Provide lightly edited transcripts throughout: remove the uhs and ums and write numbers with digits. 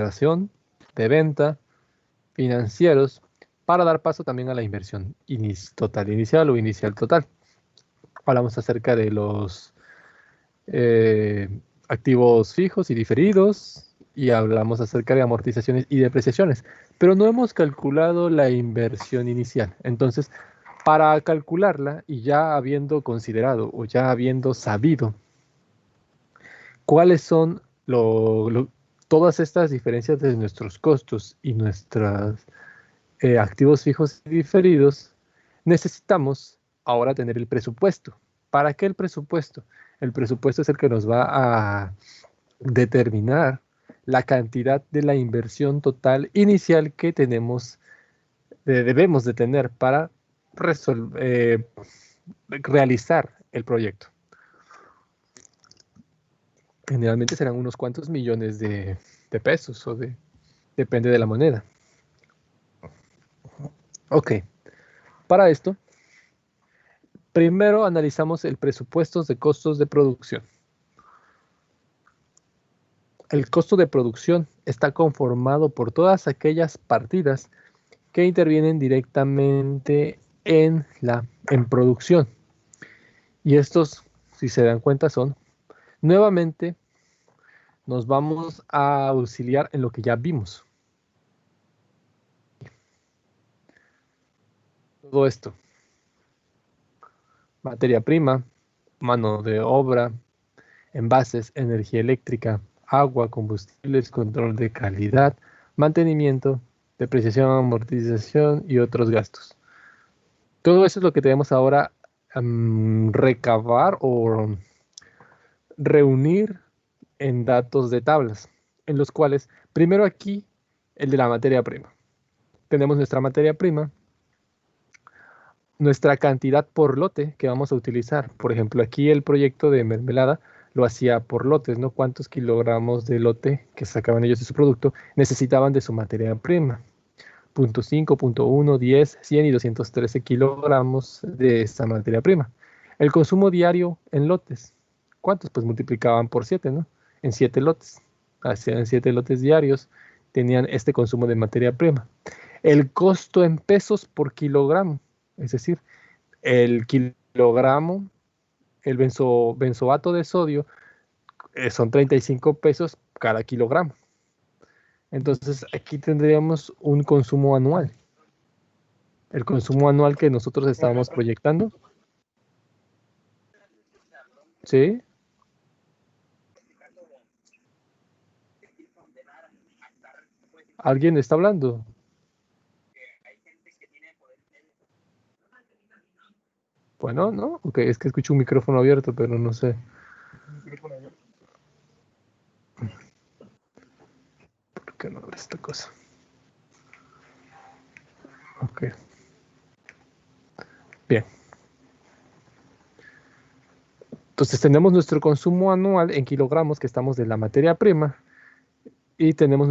administración, de venta, financieros, para dar paso también a la inversión total inicial o inicial total. Hablamos acerca de los activos fijos y diferidos y hablamos acerca de amortizaciones y depreciaciones, pero no hemos calculado la inversión inicial. Entonces, para calcularla y ya habiendo considerado o ya habiendo sabido cuáles son todas estas diferencias de nuestros costos y nuestros activos fijos y diferidos, necesitamos ahora tener el presupuesto. ¿Para qué el presupuesto? El presupuesto es el que nos va a determinar la cantidad de la inversión total inicial que debemos de tener para realizar el proyecto. Generalmente serán unos cuantos millones de pesos depende de la moneda. Ok, para esto, primero analizamos el presupuesto de costos de producción. El costo de producción está conformado por todas aquellas partidas que intervienen directamente en producción. Y estos, si se dan cuenta, nuevamente, nos vamos a auxiliar en lo que ya vimos. Todo esto. Materia prima, mano de obra, envases, energía eléctrica, agua, combustibles, control de calidad, mantenimiento, depreciación, amortización y otros gastos. Todo eso es lo que tenemos ahora recabar o reunir en datos de tablas, en los cuales, primero aquí, el de la materia prima. Tenemos nuestra materia prima, nuestra cantidad por lote que vamos a utilizar. Por ejemplo, aquí el proyecto de mermelada lo hacía por lotes, ¿no? ¿Cuántos kilogramos de lote que sacaban ellos de su producto necesitaban de su materia prima? 0.5, 0.1, 10, 100 y 213 kilogramos de esta materia prima. El consumo diario en lotes. ¿Cuántos? Pues multiplicaban por 7, ¿no? En 7 lotes. Hacían 7 lotes diarios. Tenían este consumo de materia prima. El costo en pesos por kilogramo. Es decir, el kilogramo, el benzoato de sodio, son 35 pesos cada kilogramo. Entonces, aquí tendríamos un consumo anual. El consumo anual que nosotros estábamos proyectando. ¿Sí? ¿Alguien está hablando? Bueno, ¿no? Ok, es que escucho un micrófono abierto, pero no sé. ¿Por qué no abre esta cosa? Ok. Bien. Entonces tenemos nuestro consumo anual en kilogramos que estamos de la materia prima y tenemos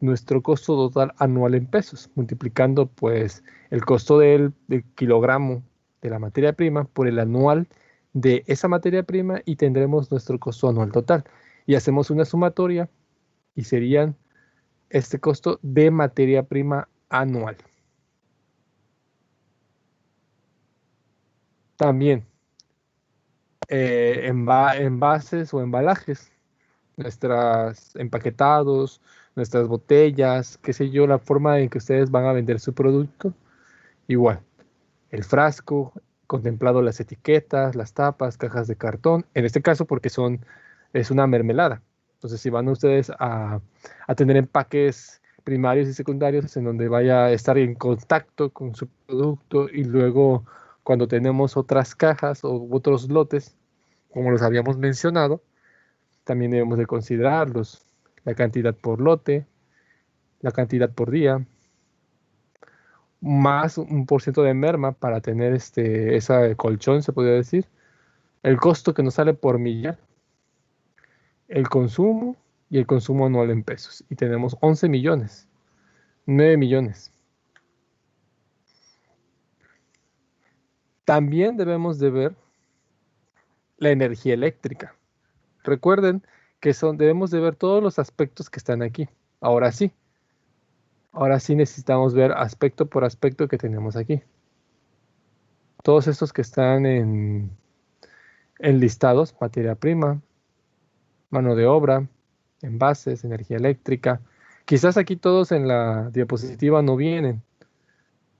nuestro costo total anual en pesos, multiplicando pues el costo del kilogramo de la materia prima por el anual de esa materia prima y tendremos nuestro costo anual total. Y hacemos una sumatoria y serían este costo de materia prima anual. También envases o embalajes, nuestros empaquetados, nuestras botellas, qué sé yo, la forma en que ustedes van a vender su producto. Igual, el frasco, contemplado las etiquetas, las tapas, cajas de cartón, en este caso porque es una mermelada. Entonces, si van ustedes a tener empaques primarios y secundarios en donde vaya a estar en contacto con su producto y luego cuando tenemos otras cajas o otros lotes, como los habíamos mencionado, también debemos de considerarlos. La cantidad por lote, la cantidad por día, más un por ciento de merma para tener esa colchón, se podría decir. El costo que nos sale por millar, el consumo y el consumo anual en pesos. Y tenemos 11 millones, 9 millones. También debemos de ver la energía eléctrica. Recuerden que debemos de ver todos los aspectos que están aquí. Ahora sí, necesitamos ver aspecto por aspecto que tenemos aquí. Todos estos que están en listados: materia prima, mano de obra, envases, energía eléctrica. Quizás aquí todos en la diapositiva no vienen,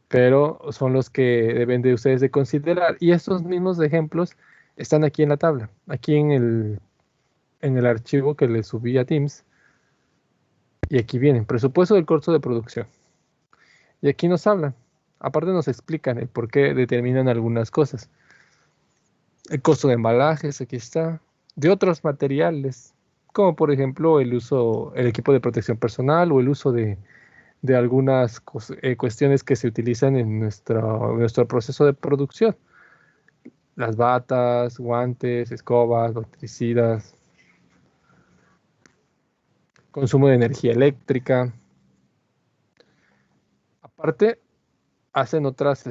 pero son los que deben de ustedes de considerar. Y estos mismos ejemplos están aquí en la tabla, aquí en el archivo que le subí a Teams. Y aquí vienen: presupuesto del costo de producción. Y aquí nos hablan, aparte nos explican el por qué determinan algunas cosas. El costo de embalajes, aquí está. De otros materiales, como por ejemplo el equipo de protección personal o el uso de algunas cuestiones que se utilizan en nuestro proceso de producción. Las batas, guantes, escobas, bactericidas, consumo de energía eléctrica. Aparte, hacen otras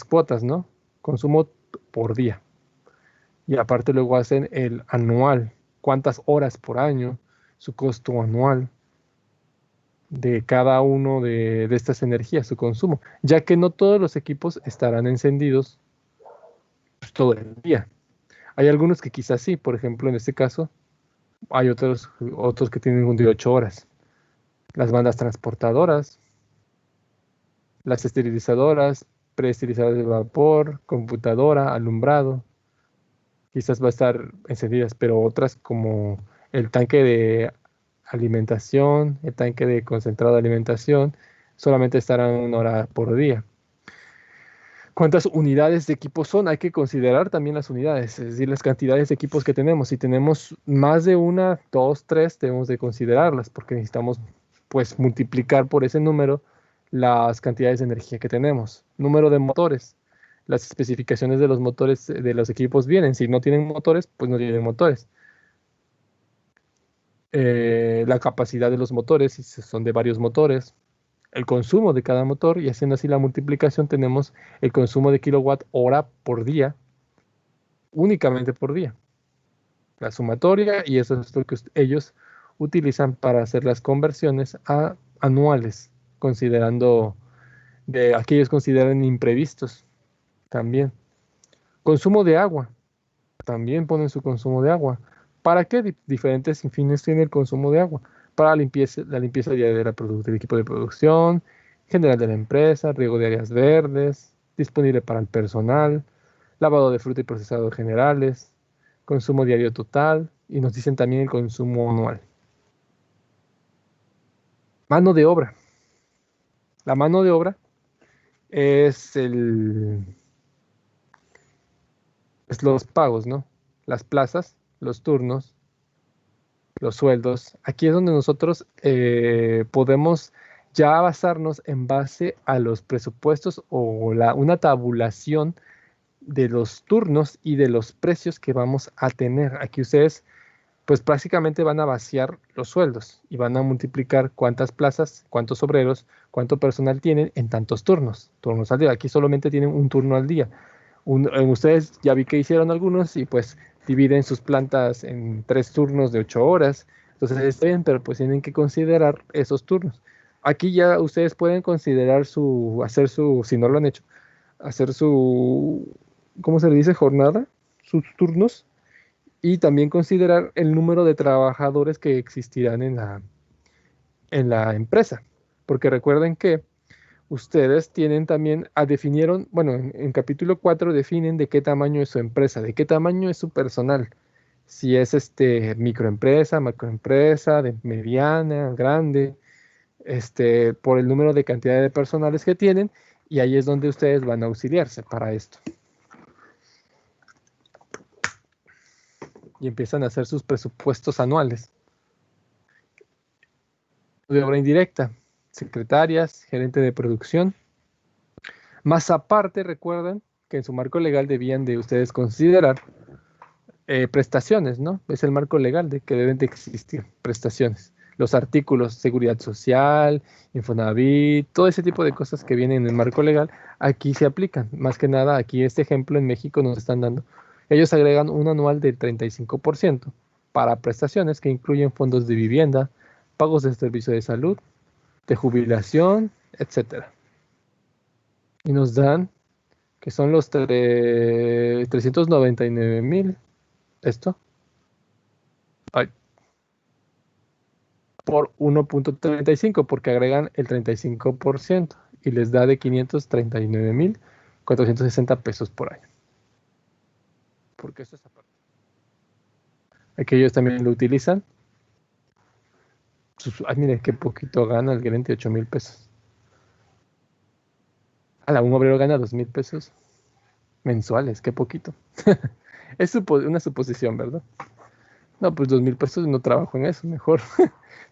cuotas, ¿no? Consumo por día. Y aparte luego hacen el anual, cuántas horas por año, su costo anual de cada uno de estas energías, su consumo, ya que no todos los equipos estarán encendidos pues, todo el día. Hay algunos que quizás sí, por ejemplo, en este caso, hay otros que tienen un de 8 horas. Las bandas transportadoras, las esterilizadoras, preestilizadoras de vapor, computadora, alumbrado, quizás va a estar encendidas, pero otras como el tanque de alimentación, el tanque de concentrado de alimentación, solamente estarán 1 hora por día. ¿Cuántas unidades de equipo son? Hay que considerar también las unidades, es decir, las cantidades de equipos que tenemos. Si tenemos más de una, dos, tres, debemos de considerarlas porque necesitamos pues multiplicar por ese número las cantidades de energía que tenemos. Número de motores. Las especificaciones de los motores de los equipos vienen. Si no tienen motores, pues no tienen motores. La capacidad de los motores, si son de varios motores, el consumo de cada motor, y haciendo así la multiplicación tenemos el consumo de kilowatt hora por día, únicamente por día. La sumatoria, y eso es lo que ellos utilizan para hacer las conversiones a anuales, considerando de aquellos consideran imprevistos también. Consumo de agua, también ponen su consumo de agua. ¿Para qué diferentes fines tiene el consumo de agua? Para la limpieza diaria del equipo de producción, general de la empresa, riego de áreas verdes, disponible para el personal, lavado de fruta y procesado generales, consumo diario total, y nos dicen también el consumo anual. Mano de obra. La mano de obra es los pagos, ¿no? Las plazas, los turnos, los sueldos. Aquí es donde nosotros podemos ya basarnos en base a los presupuestos o una tabulación de los turnos y de los precios que vamos a tener. Aquí ustedes pues prácticamente van a vaciar los sueldos y van a multiplicar cuántas plazas, cuántos obreros, cuánto personal tienen en tantos turnos al día. Aquí solamente tienen un turno al día. Ustedes ya vi que hicieron algunos y pues dividen sus plantas en 3 turnos de 8 horas. Entonces está bien, pero pues tienen que considerar esos turnos. Aquí ya ustedes pueden considerar si no lo han hecho, hacer ¿cómo se le dice? Jornada, sus turnos, y también considerar el número de trabajadores que existirán en la empresa. Porque recuerden que ustedes tienen también, definieron, bueno, en capítulo 4 definen de qué tamaño es su empresa, de qué tamaño es su personal. Si es microempresa, macroempresa, de mediana, grande, por el número de cantidad de personales que tienen, y ahí es donde ustedes van a auxiliarse para esto. Y empiezan a hacer sus presupuestos anuales. De obra indirecta, secretarias, gerente de producción. Más aparte, recuerden que en su marco legal debían de ustedes considerar prestaciones, ¿no? Es el marco legal de que deben de existir prestaciones. Los artículos, seguridad social, Infonavit, todo ese tipo de cosas que vienen en el marco legal, aquí se aplican. Más que nada, aquí este ejemplo en México nos están dando. Ellos agregan un anual del 35%. para prestaciones que incluyen fondos de vivienda, pagos de servicio de salud, de jubilación, etcétera. Y nos dan que son los 399,000, esto, ay, por 1.35, porque agregan el 35% y les da de 539,460 pesos por año. Porque eso es aparte. Aquí ellos también lo utilizan. Ay, miren qué poquito gana el gerente, 8,000 pesos. Un obrero gana 2,000 pesos mensuales, qué poquito. Es una suposición, ¿verdad? No, pues 2,000 pesos no trabajo en eso, mejor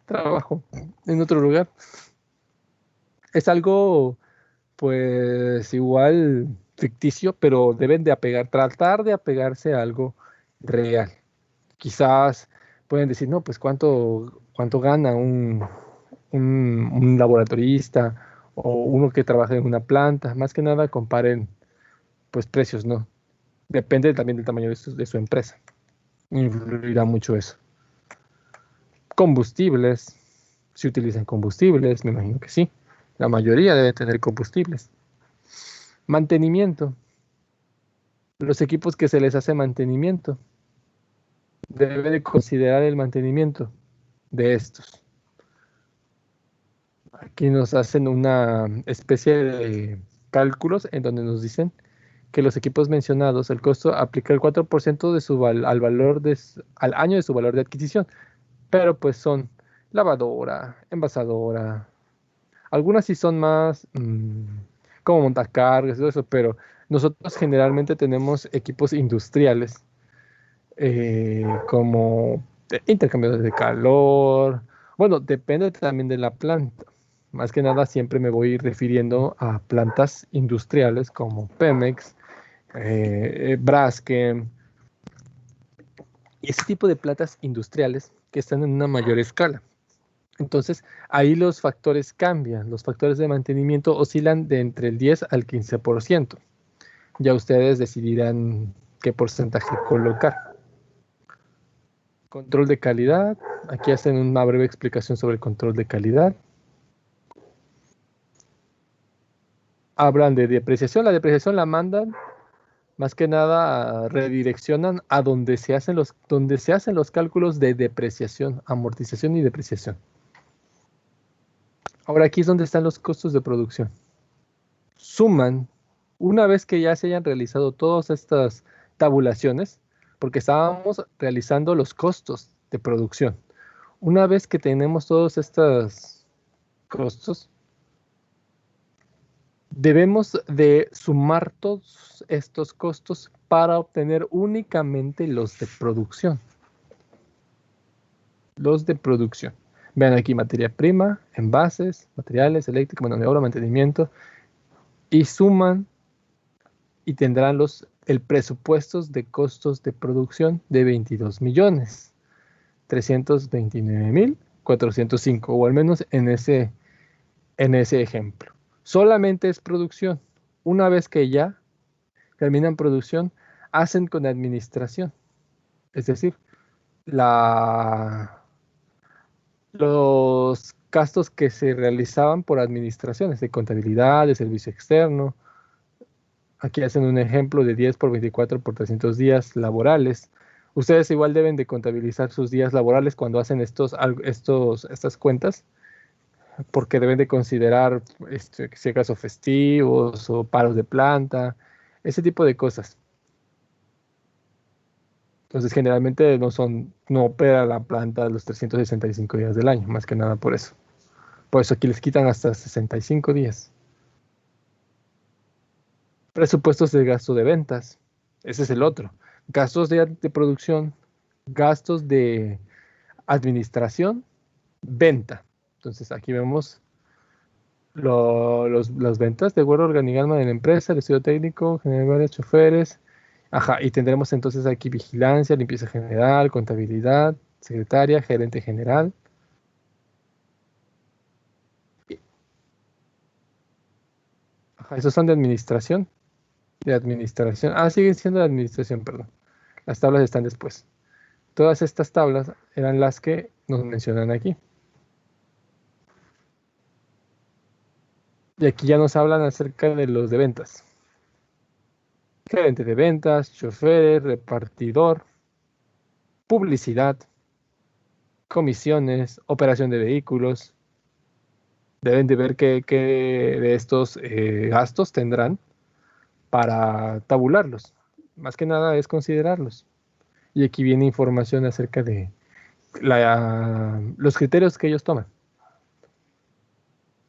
trabajo en otro lugar. Es algo, pues igual ficticio, pero deben de tratar de apegarse a algo real. Quizás pueden decir, no, pues cuánto gana un laboratorista o uno que trabaja en una planta. Más que nada comparen pues precios, ¿no? Depende también del tamaño de su empresa. Influirá mucho eso. Combustibles. Si utilizan combustibles, me imagino que sí. La mayoría debe tener combustibles. Mantenimiento. Los equipos que se les hace mantenimiento. Debe de considerar el mantenimiento de estos. Aquí nos hacen una especie de cálculos en donde nos dicen que los equipos mencionados, el costo aplica el 4% al año de su valor de adquisición, pero pues son lavadora, envasadora, algunas sí son más como montacargas y todo eso, pero nosotros generalmente tenemos equipos industriales como intercambiadores de calor. Bueno, depende también de la planta. Más que nada siempre me voy refiriendo a plantas industriales como Pemex, Braskem y ese tipo de plantas industriales que están en una mayor escala. Entonces, ahí los factores cambian. Los factores de mantenimiento oscilan de entre el 10 al 15%. Ya ustedes decidirán qué porcentaje colocar. Control de calidad. Aquí hacen una breve explicación sobre el control de calidad. Hablan de depreciación. La depreciación la mandan, más que nada redireccionan a donde se hacen los cálculos de depreciación, amortización y depreciación. Ahora aquí es donde están los costos de producción. Suman, una vez que ya se hayan realizado todas estas tabulaciones, porque estábamos realizando los costos de producción. Una vez que tenemos todos estos costos, debemos de sumar todos estos costos para obtener únicamente los de producción. Los de producción. Vean aquí materia prima, envases, materiales, eléctrica, mano de obra, mantenimiento, y suman y tendrán el presupuestos de costos de producción de 22,329,405, o al menos en ese ejemplo. Solamente es producción. Una vez que ya terminan producción, hacen con administración. Es decir, los gastos que se realizaban por administraciones de contabilidad, de servicio externo. Aquí hacen un ejemplo de 10 por 24 por 300 días laborales. Ustedes igual deben de contabilizar sus días laborales cuando hacen estas cuentas, porque deben de considerar si acaso festivos o paros de planta, ese tipo de cosas. Entonces, generalmente no opera la planta los 365 días del año, más que nada por eso. Por eso aquí les quitan hasta 65 días. Presupuestos de gasto de ventas. Ese es el otro. Gastos de producción, gastos de administración, venta. Entonces, aquí vemos las ventas de acuerdo al organigrama de la empresa, el estudio técnico, generales, choferes. Ajá, y tendremos entonces aquí vigilancia, limpieza general, contabilidad, secretaria, gerente general. Ajá, esos son de administración. De administración. Siguen siendo de administración, perdón. Las tablas están después. Todas estas tablas eran las que nos mencionan aquí. Y aquí ya nos hablan acerca de los de ventas. Gerente de ventas, chofer, repartidor, publicidad, comisiones, operación de vehículos. Deben de ver qué de estos gastos tendrán para tabularlos. Más que nada es considerarlos. Y aquí viene información acerca de los criterios que ellos toman.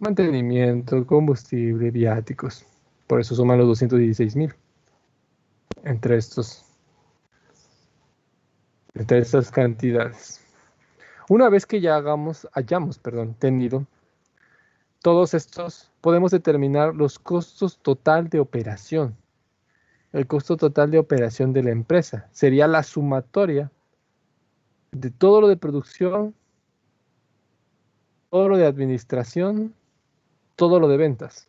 Mantenimiento, combustible, viáticos. Por eso suman los 216,000 entre estas cantidades. Una vez que ya hayamos tenido todos estos, podemos determinar los costos total de operación. El costo total de operación de la empresa sería la sumatoria de todo lo de producción, todo lo de administración, todo lo de ventas.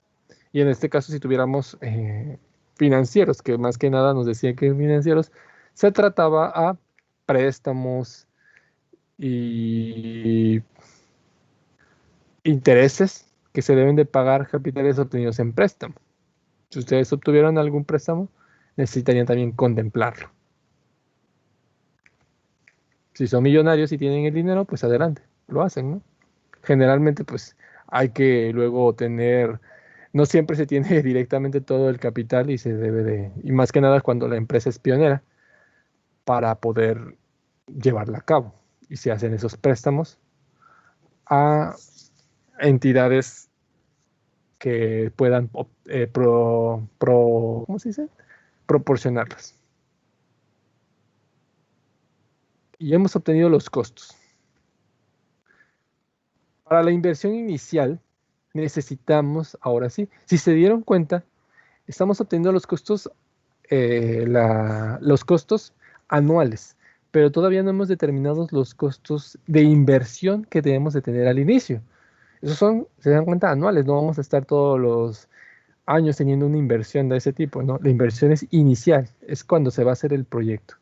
Y en este caso, si tuviéramos financieros, que más que nada nos decían que financieros, se trataba a préstamos y intereses que se deben de pagar capitales obtenidos en préstamo. Si ustedes obtuvieron algún préstamo, necesitarían también contemplarlo. Si son millonarios y tienen el dinero, pues adelante, lo hacen, ¿no? Generalmente, pues hay que luego tener, no siempre se tiene directamente todo el capital y se debe y más que nada cuando la empresa es pionera, para poder llevarla a cabo. Y se hacen esos préstamos a entidades que puedan ¿cómo se dice? Proporcionarlas. Y hemos obtenido los costos. Para la inversión inicial necesitamos, ahora sí, si se dieron cuenta, estamos obteniendo los costos anuales, pero todavía no hemos determinado los costos de inversión que debemos de tener al inicio. Esos son, se dan cuenta, anuales, no vamos a estar todos los años teniendo una inversión de ese tipo, ¿no? La inversión es inicial, es cuando se va a hacer el proyecto.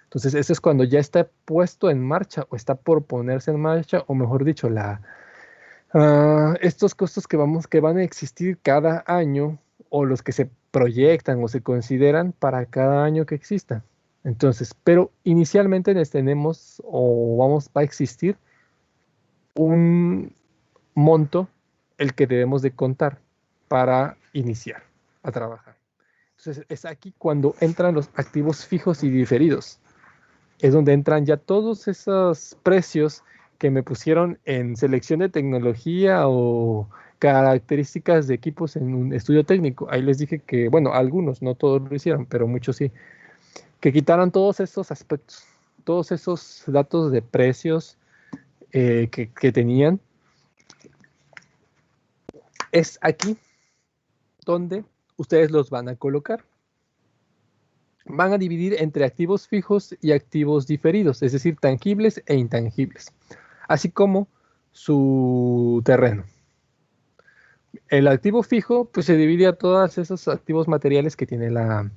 Entonces, eso es cuando ya está puesto en marcha o está por ponerse en marcha, o mejor dicho, estos costos que van a existir cada año o los que se proyectan o se consideran para cada año que exista. Entonces, pero inicialmente tenemos va a existir un monto el que debemos de contar para iniciar a trabajar. Entonces, es aquí cuando entran los activos fijos y diferidos. Es donde entran ya todos esos precios que me pusieron en selección de tecnología o características de equipos en un estudio técnico. Ahí les dije que, bueno, algunos, no todos lo hicieron, pero muchos sí, que quitaran todos esos aspectos, todos esos datos de precios que tenían. Es aquí donde ustedes los van a colocar. Van a dividir entre activos fijos y activos diferidos, es decir, tangibles e intangibles, así como su terreno. El activo fijo, pues se divide a todos esos activos materiales que tiene la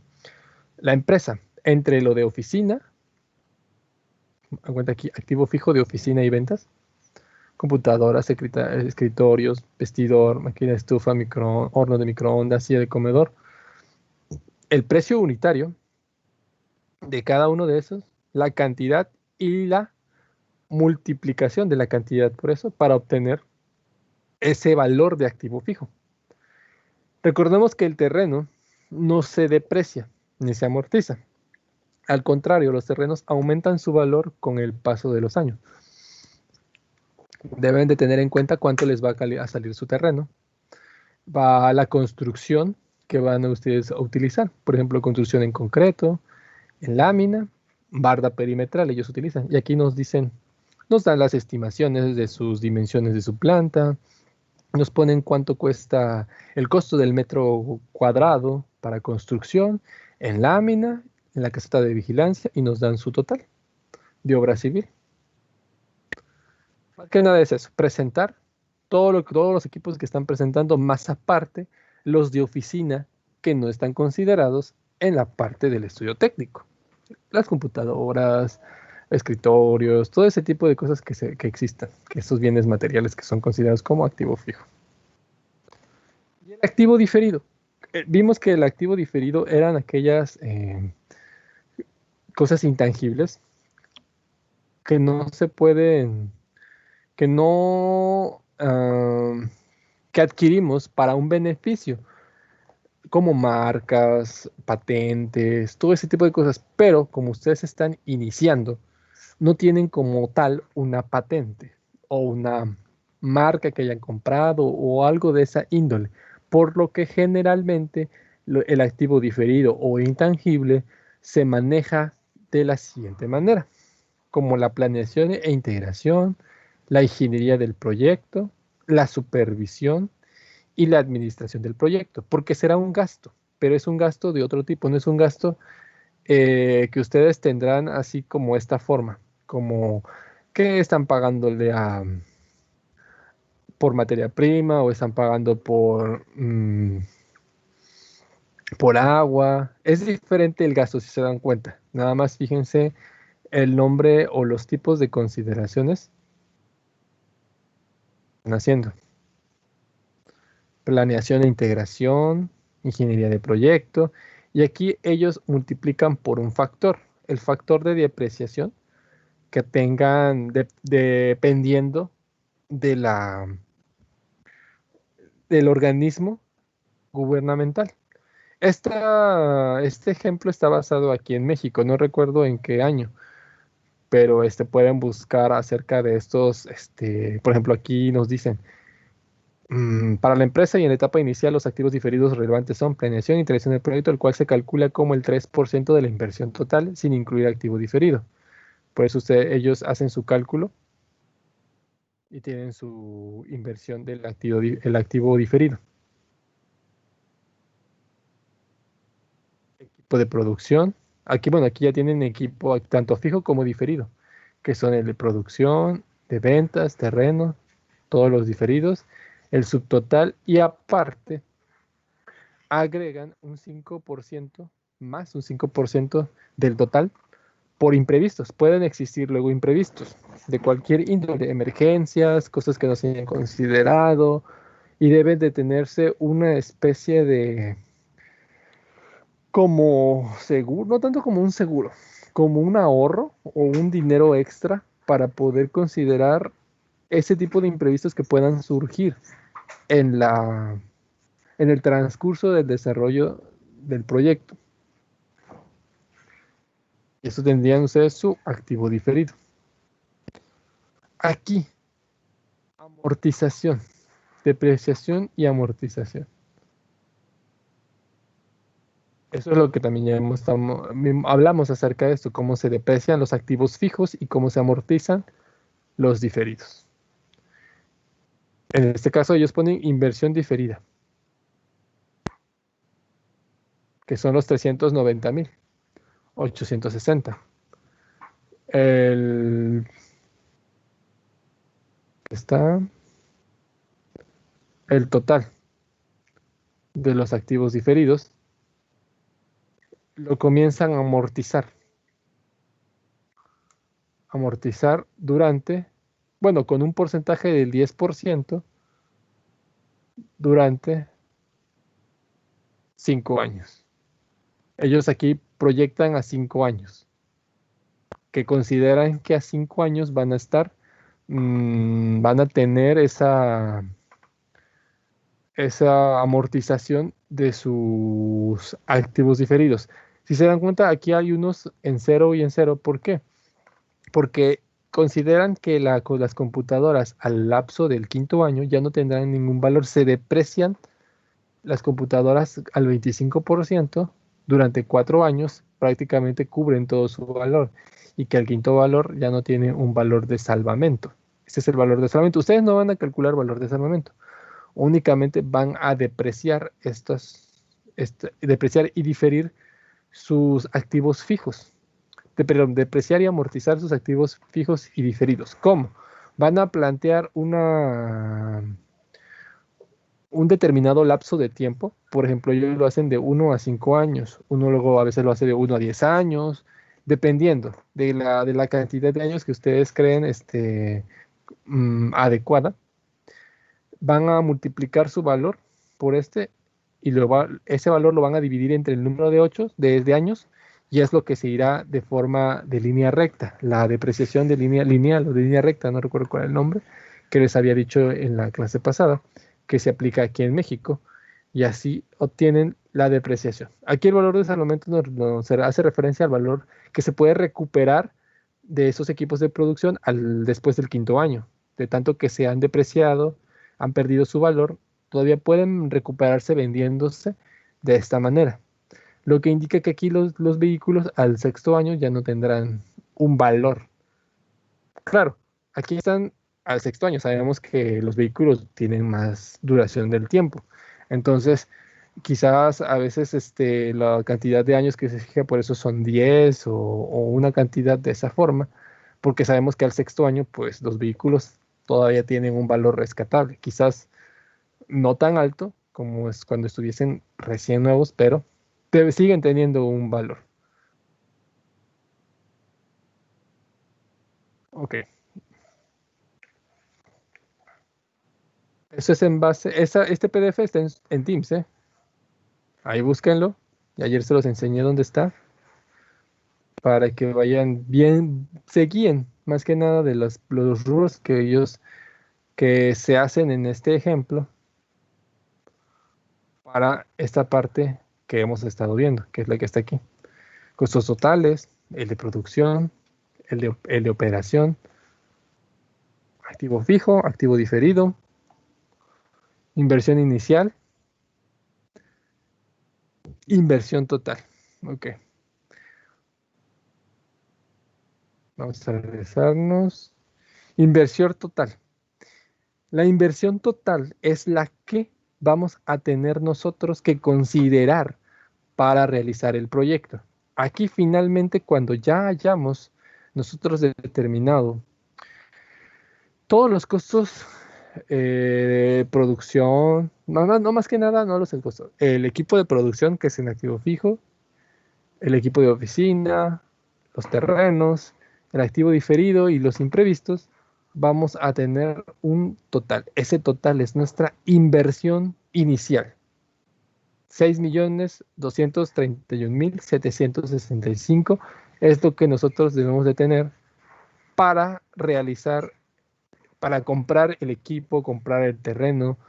empresa, entre lo de oficina, cuenta aquí, activo fijo de oficina y ventas, computadoras, escritorios, vestidor, máquina de estufa, horno de microondas, silla de comedor. El precio unitario de cada uno de esos, la cantidad y la multiplicación de la cantidad por eso para obtener ese valor de activo fijo. Recordemos que el terreno no se deprecia ni se amortiza. Al contrario, los terrenos aumentan su valor con el paso de los años. Deben de tener en cuenta cuánto les va a salir su terreno. Va a la construcción que van a ustedes a utilizar. Por ejemplo, construcción en concreto, en lámina, barda perimetral, ellos utilizan. Y aquí nos dan las estimaciones de sus dimensiones de su planta, nos ponen cuánto cuesta el costo del metro cuadrado para construcción, en lámina, en la caseta de vigilancia, y nos dan su total de obra civil. Más que nada es eso, presentar todos los equipos que están presentando, más aparte los de oficina que no están considerados en la parte del estudio técnico. Las computadoras, escritorios, todo ese tipo de cosas que existan, que esos bienes materiales que son considerados como activo fijo. Y el activo diferido. Vimos que el activo diferido eran aquellas cosas intangibles que no se pueden, que no, que adquirimos para un beneficio, como marcas, patentes, todo ese tipo de cosas. Pero como ustedes están iniciando, no tienen como tal una patente o una marca que hayan comprado o algo de esa índole, por lo que generalmente el activo diferido o intangible se maneja de la siguiente manera, como la planeación e integración, la ingeniería del proyecto, la supervisión y la administración del proyecto, porque será un gasto, pero es un gasto de otro tipo, no es un gasto que ustedes tendrán así como esta forma, como que están pagándole por materia prima o están pagando por agua. Es diferente el gasto si se dan cuenta. Nada más fíjense el nombre o los tipos de consideraciones que están haciendo. Planeación e integración, ingeniería de proyecto. Y aquí ellos multiplican por un factor, el factor de depreciación que tengan dependiendo de del organismo gubernamental. Este ejemplo está basado aquí en México, no recuerdo en qué año, pero pueden buscar acerca de estos, por ejemplo, aquí nos dicen, para la empresa y en la etapa inicial los activos diferidos relevantes son planeación e integración del proyecto, el cual se calcula como el 3% de la inversión total sin incluir activo diferido. Por eso ellos hacen su cálculo y tienen su inversión del el activo diferido. Equipo de producción. Aquí, bueno, aquí ya tienen equipo tanto fijo como diferido, que son el de producción, de ventas, terreno, todos los diferidos, el subtotal y aparte agregan un 5% más, un 5% del total por imprevistos. Pueden existir luego imprevistos de cualquier índole, emergencias, cosas que no se hayan considerado y deben de tenerse una especie de como seguro, no tanto como un seguro, como un ahorro o un dinero extra para poder considerar ese tipo de imprevistos que puedan surgir en en el transcurso del desarrollo del proyecto. Y eso tendrían ustedes su activo diferido. Aquí, amortización, depreciación y amortización. Eso es lo que también hablamos acerca de esto, cómo se deprecian los activos fijos y cómo se amortizan los diferidos. En este caso ellos ponen inversión diferida, que son los 390.860. El, está el total de los activos diferidos, lo comienzan a amortizar durante, bueno, con un porcentaje del 10% durante 5 años. Ellos aquí proyectan a 5 años, que consideran que a 5 años van a estar, van a tener esa amortización de sus activos diferidos. Si se dan cuenta, aquí hay unos en cero y en cero. ¿Por qué? Porque consideran que las computadoras al lapso del 5.º año ya no tendrán ningún valor, se deprecian las computadoras al 25% durante 4 años, prácticamente cubren todo su valor y que el quinto valor ya no tiene un valor de salvamento. Ese es el valor de salvamento. Ustedes no van a calcular valor de salvamento, únicamente van a depreciar depreciar y diferir sus activos fijos. Perdón, depreciar y amortizar sus activos fijos y diferidos. ¿Cómo? Van a plantear un determinado lapso de tiempo. Por ejemplo, ellos lo hacen de 1 a 5 años. Uno luego a veces lo hace de 1 a 10 años dependiendo de la cantidad de años que ustedes creen adecuada, van a multiplicar su valor por y ese valor lo van a dividir entre el número de años, y es lo que se irá de forma de línea recta, la depreciación de línea lineal o de línea recta, no recuerdo cuál es el nombre, que les había dicho en la clase pasada, que se aplica aquí en México, y así obtienen la depreciación. Aquí el valor de salvamento nos hace referencia al valor que se puede recuperar de esos equipos de producción después del 5.º año, de tanto que se han depreciado, han perdido su valor, todavía pueden recuperarse vendiéndose de esta manera. Lo que indica que aquí los vehículos al 6.º año ya no tendrán un valor. Claro, aquí están al 6.º año, sabemos que los vehículos tienen más duración del tiempo. Entonces, quizás a veces la cantidad de años que se fija por eso son 10 o una cantidad de esa forma, porque sabemos que al 6.º año, pues los vehículos todavía tienen un valor rescatable. Quizás no tan alto como es cuando estuviesen recién nuevos, pero siguen teniendo un valor. Ok. Eso es en base, este PDF está en Teams, ¿eh? Ahí búsquenlo. Y ayer se los enseñé dónde está, para que vayan bien, se guíen más que nada de los rubros que se hacen en este ejemplo para esta parte que hemos estado viendo, que es la que está aquí. Costos totales, el de producción, el de operación, activo fijo, activo diferido, inversión inicial, inversión total. Ok. Vamos a regresarnos. Inversión total. La inversión total es la que vamos a tener nosotros que considerar para realizar el proyecto. Aquí finalmente, cuando ya hayamos nosotros determinado todos los costos de producción, no más que nada, no los costos, el equipo de producción que es en activo fijo, el equipo de oficina, los terrenos, el activo diferido y los imprevistos, vamos a tener un total. Ese total es nuestra inversión inicial. 6.231.765 es lo que nosotros debemos de tener para para comprar el equipo, comprar el terreno,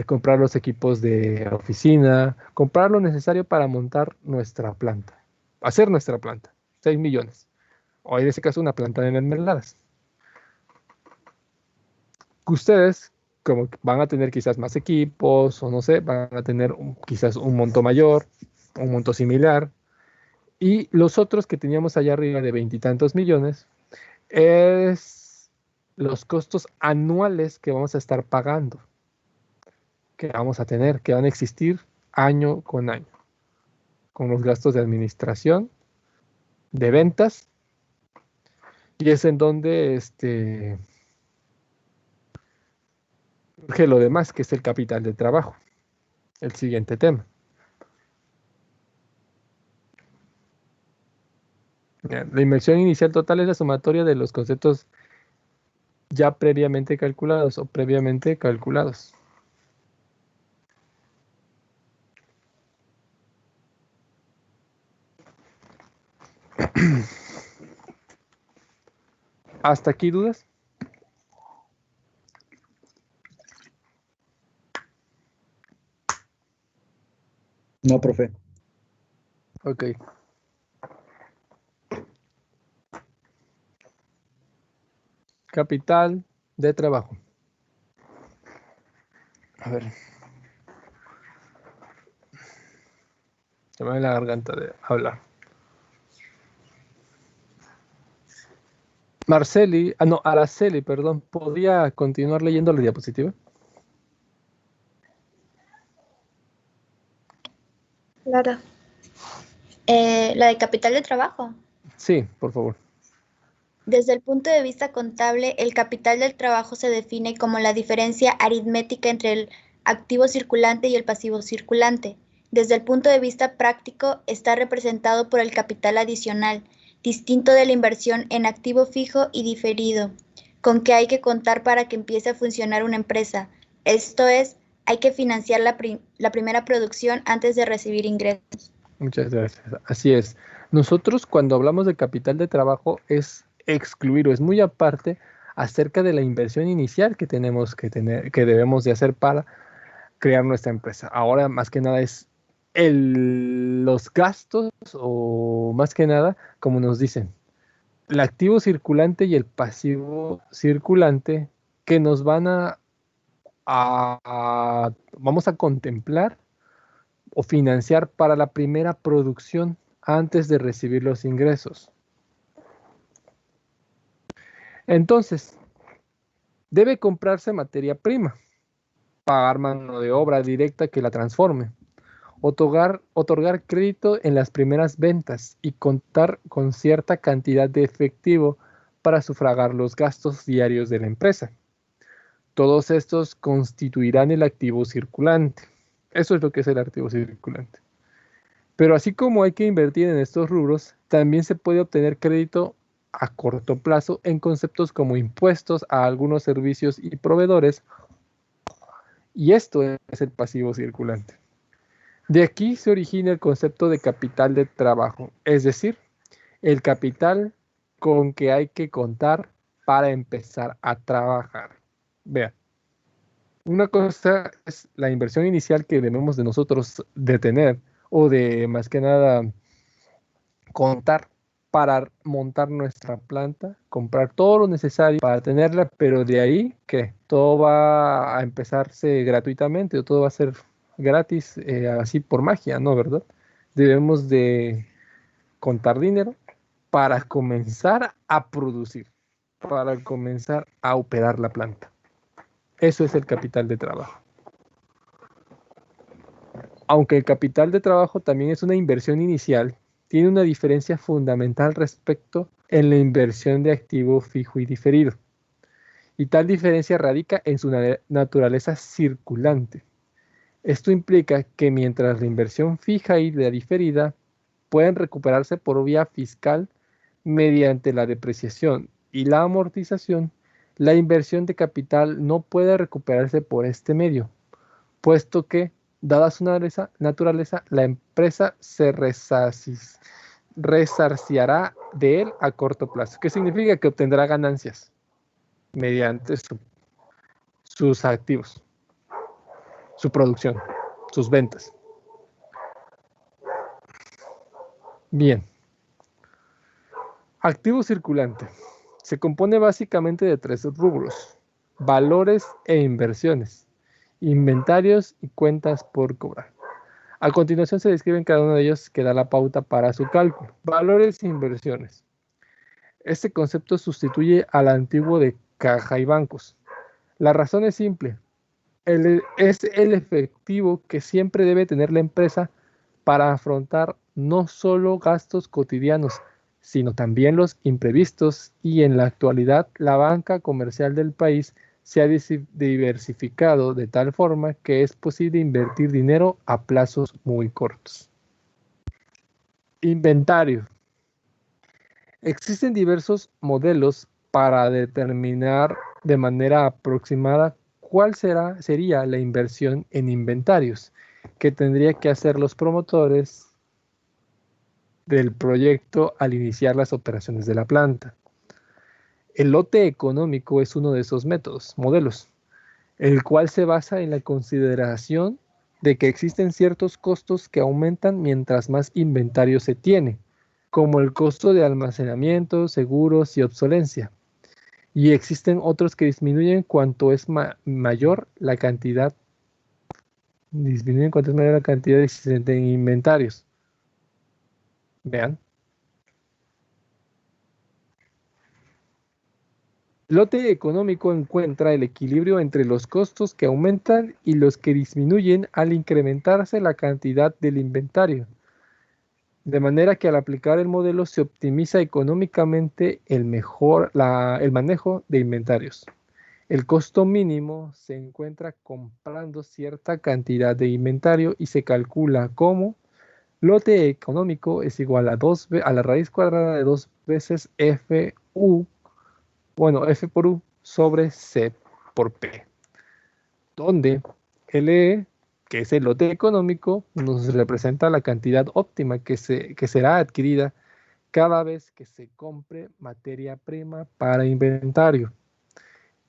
comprar los equipos de oficina, comprar lo necesario para montar nuestra planta, hacer nuestra planta, 6 millones. O en este caso una planta de mermeladas. Ustedes, como van a tener quizás más equipos, o no sé, van a tener quizás un monto mayor, un monto similar, y los otros que teníamos allá arriba de 20 y tantos millones, es los costos anuales que vamos a estar pagando, que vamos a tener, que van a existir año con año, con los gastos de administración, de ventas, y es en donde surge lo demás, que es el capital de trabajo, el siguiente tema. La inversión inicial total es la sumatoria de los conceptos ya previamente calculados o previamente calculados. ¿Hasta aquí dudas? No, profe. Ok. Capital de trabajo. A ver. Se me da la garganta de hablar. Araceli, perdón. ¿Podría continuar leyendo la diapositiva? Claro. La de capital de trabajo. Sí, por favor. Desde el punto de vista contable, el capital del trabajo se define como la diferencia aritmética entre el activo circulante y el pasivo circulante. Desde el punto de vista práctico, está representado por el capital adicional, distinto de la inversión en activo fijo y diferido, con que hay que contar para que empiece a funcionar una empresa. Esto es, hay que financiar la primera producción antes de recibir ingresos. Muchas gracias. Así es. Nosotros cuando hablamos de capital de trabajo es excluir o es muy aparte acerca de la inversión inicial que tenemos que tener, que debemos de hacer para crear nuestra empresa. Ahora más que nada es los gastos o más que nada, como nos dicen, el activo circulante y el pasivo circulante que nos van vamos a contemplar o financiar para la primera producción antes de recibir los ingresos. Entonces, debe comprarse materia prima, pagar mano de obra directa que la transforme, otorgar crédito en las primeras ventas y contar con cierta cantidad de efectivo para sufragar los gastos diarios de la empresa. Todos estos constituirán el activo circulante. Eso es lo que es el activo circulante. Pero así como hay que invertir en estos rubros, también se puede obtener crédito a corto plazo en conceptos como impuestos a algunos servicios y proveedores, y esto es el pasivo circulante. De aquí se origina el concepto de capital de trabajo, es decir, el capital con que hay que contar para empezar a trabajar. Vean, una cosa es la inversión inicial que debemos de nosotros de tener o de más que nada contar para montar nuestra planta, comprar todo lo necesario para tenerla, pero de ahí que todo va a empezarse gratuitamente o todo va a ser gratis, así por magia, ¿no? ¿Verdad? Debemos de contar dinero para comenzar a producir, para comenzar a operar la planta. Eso es el capital de trabajo. Aunque el capital de trabajo también es una inversión inicial, tiene una diferencia fundamental respecto en la inversión de activo fijo y diferido. Y tal diferencia radica en su naturaleza circulante. Esto implica que mientras la inversión fija y la diferida pueden recuperarse por vía fiscal mediante la depreciación y la amortización, la inversión de capital no puede recuperarse por este medio, puesto que, dada su naturaleza, la empresa se resarciará de él a corto plazo. ¿Qué significa? Que obtendrá ganancias mediante sus activos, su producción, sus ventas. Bien. Activo circulante. Se compone básicamente de 3 rubros: valores e inversiones, inventarios y cuentas por cobrar. A continuación se describen cada uno de ellos que da la pauta para su cálculo. Valores e inversiones. Este concepto sustituye al antiguo de caja y bancos. La razón es simple. Es el efectivo que siempre debe tener la empresa para afrontar no solo gastos cotidianos, sino también los imprevistos, y en la actualidad la banca comercial del país se ha diversificado de tal forma que es posible invertir dinero a plazos muy cortos. Inventario. Existen diversos modelos para determinar de manera aproximada cuál sería la inversión en inventarios que tendría que hacer los promotores del proyecto al iniciar las operaciones de la planta. El lote económico es uno de esos modelos, el cual se basa en la consideración de que existen ciertos costos que aumentan mientras más inventario se tiene, como el costo de almacenamiento, seguros y obsolencia. Y existen otros que disminuyen cuanto es mayor la cantidad existente en inventarios. Vean. El lote económico encuentra el equilibrio entre los costos que aumentan y los que disminuyen al incrementarse la cantidad del inventario. De manera que al aplicar el modelo se optimiza económicamente el manejo de inventarios. El costo mínimo se encuentra comprando cierta cantidad de inventario y se calcula como Lote económico es igual a la raíz cuadrada de 2 veces FU, bueno, F por U sobre C por P, donde LE, que es el lote económico, nos representa la cantidad óptima que será adquirida cada vez que se compre materia prima para inventario.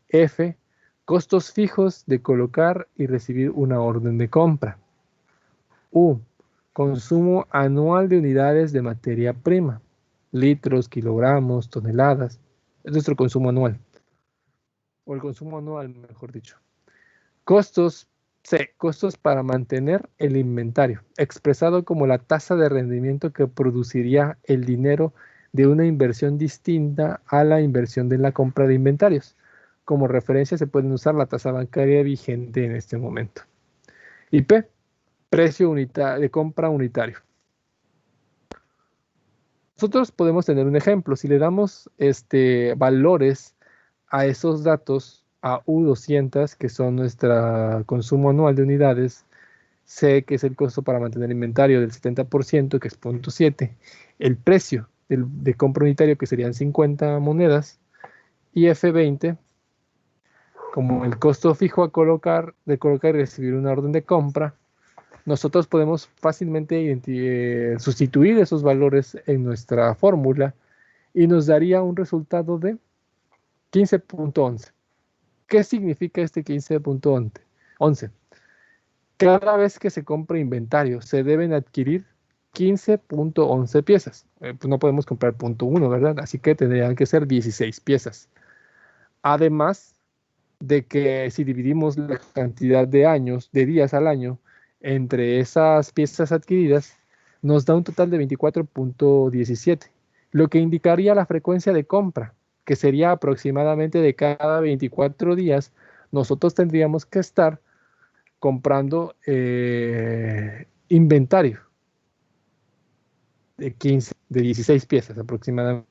F, costos fijos de colocar y recibir una orden de compra. U, consumo anual de unidades de materia prima, litros, kilogramos, toneladas. Es nuestro consumo anual, o el consumo anual, mejor dicho. Costos, C, costos para mantener el inventario, expresado como la tasa de rendimiento que produciría el dinero de una inversión distinta a la inversión de la compra de inventarios. Como referencia se pueden usar la tasa bancaria vigente en este momento. Y P, precio de compra unitario. Nosotros podemos tener un ejemplo. Si le damos valores a esos datos, a U200, que son nuestro consumo anual de unidades, C, que es el costo para mantener inventario del 70%, que es 0.7, el precio de compra unitario, que serían 50 monedas, y F20, como el costo fijo de colocar y recibir una orden de compra, nosotros podemos fácilmente sustituir esos valores en nuestra fórmula y nos daría un resultado de 15.11. ¿Qué significa este 15.11? Cada vez que se compra inventario, se deben adquirir 15.11 piezas. Pues no podemos comprar 0.1, ¿verdad? Así que tendrían que ser 16 piezas. Además de que si dividimos la cantidad de días al año, entre esas piezas adquiridas, nos da un total de 24.17, lo que indicaría la frecuencia de compra, que sería aproximadamente de cada 24 días, nosotros tendríamos que estar comprando inventario de 16 piezas aproximadamente.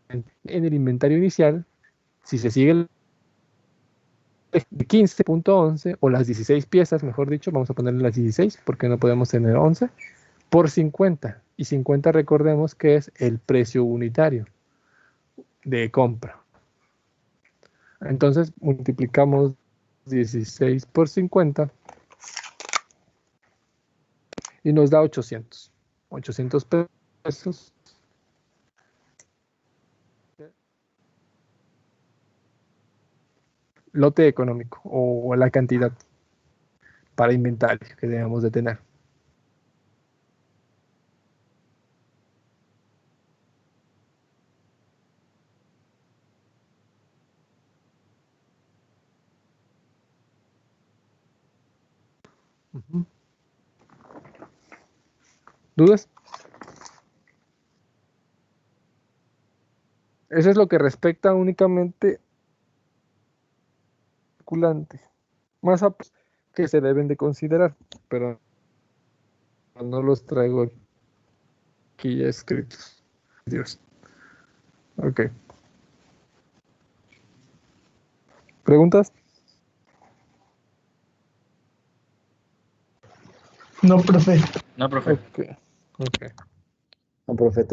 En el inventario inicial, si se sigue el 15.11 o las 16 piezas, mejor dicho, vamos a ponerle las 16 porque no podemos tener 11, por 50. Y 50 recordemos que es el precio unitario de compra. Entonces multiplicamos 16 por 50 y nos da 800. 800 pesos. Lote económico o la cantidad para inventario que debemos de tener. ¿Dudas? Eso es lo que respecta únicamente circulante. Más que se deben de considerar, pero no los traigo aquí ya escritos. Dios. Ok. ¿Preguntas? No, profe. No, profe. Ok. No, profe.